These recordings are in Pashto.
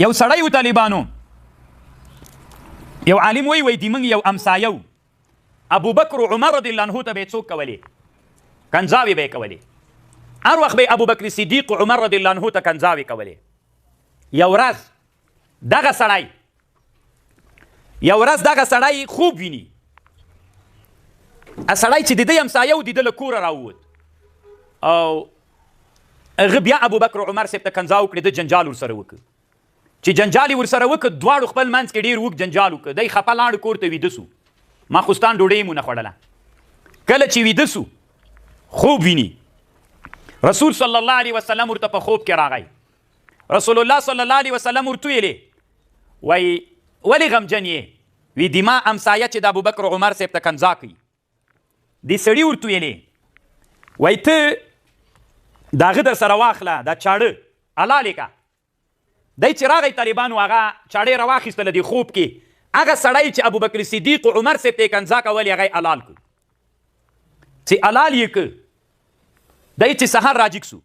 یو سړی و طالبانو یو عالم وی د موږ یو امسایه و ابو بکر عمر رضی الله عنه ته به یې څوک کولې کنځاوې به یې کولې هر وخت به ابو بکر صدیق عمر رضی الله عنه ته کنځاوې کولې یو ورځ دغه سړی خوب ویني سړی چې د ده همسایه و د ده له کوره راووت او هغه بیا ابو بکر عمر صاحب ته کنځا وکړې ده جنجال ورسره وکړه چې جنجال یې ورسره وکړه دواړو خپل منځ کې ډېر اوږد جنجال وکړه دی خفه لاړ کور ته ویده سو ماخوستان ډوډۍ یې مو نه خوړله کله چې ویده سو خوب ویني رسول صلی الله علیه وسلم ورته په خوب کې راغی رسول الله صلی الله علیه وسلم ورته ویلې وایي ولې غمجن یې وی د ما همسایه چې د ابوبکر عمر صاحب ته کنځا کوي دې سړي ورته ویلې وایي ته د هغه در سره واخله دا چاړه حلالې که دی چې راغی طالبانو هغه چاړې راواخیستله د خوب کې هغه سړی چې ابوبکر صدیق عمر صاحب ته یې کنځا کولې هغه یې حلال کړ چې حلال یې کړ دی چې سهار راجګ سو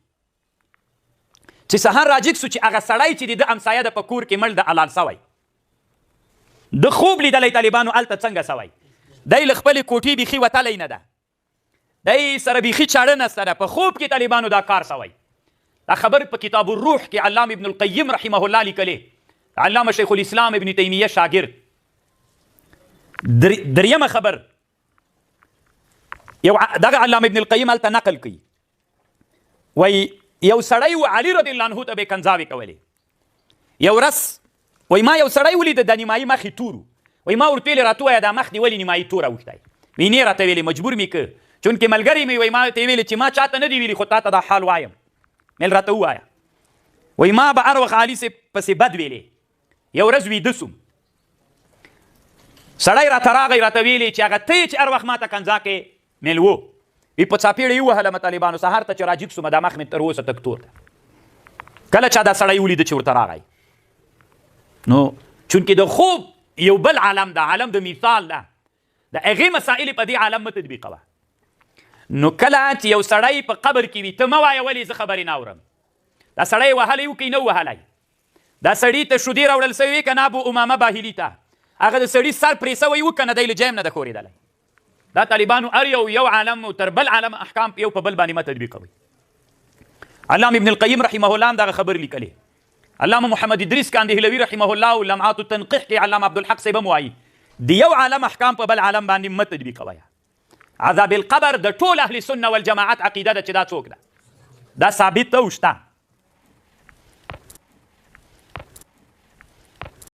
چې هغه سړی چې د ده همسایه ده په کور کې مړ د حلال سوی د خوب لیدلی طالبانو هلته څنګه سوی دی له خپلې کوټې بیخي وتلی نه ده دی سره بیخي چاړه نسته ده په خوب کې طالبانو دا کار سوی دا خبر په کتاب الروح کې علامه ابن القیم رحمه الله لیکلی علامه شیخ الاسلام ابن تیمیه شاګرد دریمه خبر یو دغه علامه ابن القیم هلته نقل کوي وایي یو سړی و علي رضی الله عنه ته به یې کنځاوې کولې یو ورځ وایي ما یو سړی ولیده د نیمایي مخ یې تور وایي ما ورته ویلې راته ووایه دا مخ دې ولې نیمایي توره اوښتی وایي نه یې راته ویلې مجبور مې که چونکې ملګری مې وایي ما ته یې ویلې چې ما چاته نه دي ویلي خو تا ته دا حال وایم مل راته ووایه وایي ما به هر وخت علي صاحب پسې بد ویلې یو ورځ ویده سوم سړی راته راغی راته ویلې چې هغه ته یې چې هر وخت ما ته کنځا کې مل و وی په څاپېړه یې ووهلم طالبانو سهار ته چې راجګ سومه دا مخ مې تر اوسه تک تور ده کله چا دا سړی ولیده چې ورته راغی نو چونکې د خوب یو بل عالم ده عالم د مثال ده د هغې مسائل په دې عالم مه تطبیقوه نو کله چې یو سړی په قبر کې وي ته مه وایه ولې زه خبرې نه اورم دا سړی وهلی و که نه وهلی دا سړي ته شودې راوړل سوي وې که نه ابو امامه باهلي ته هغه د سړي سر پرې سوی و که نه دی له جیم نه ده ښورېدلی دا طالبانو هر یو عالم تر بل عالم احکام یو په بل باندې مه تطبیقوي علامه ابن القیم رحمه الله هم دغه خبر لیکلی علامه محمد ادریس کاندهلوي رحمه الله لمعات التنقیح کې علامه عبدالحق صاحب هم وایي د یو عالم احکام په بل عالم باندې مه تطبیقوی عذاب القبر د ټول اهل سنه والجماعت عقیده ده چې دا څوک ده دا ثابت ده او شته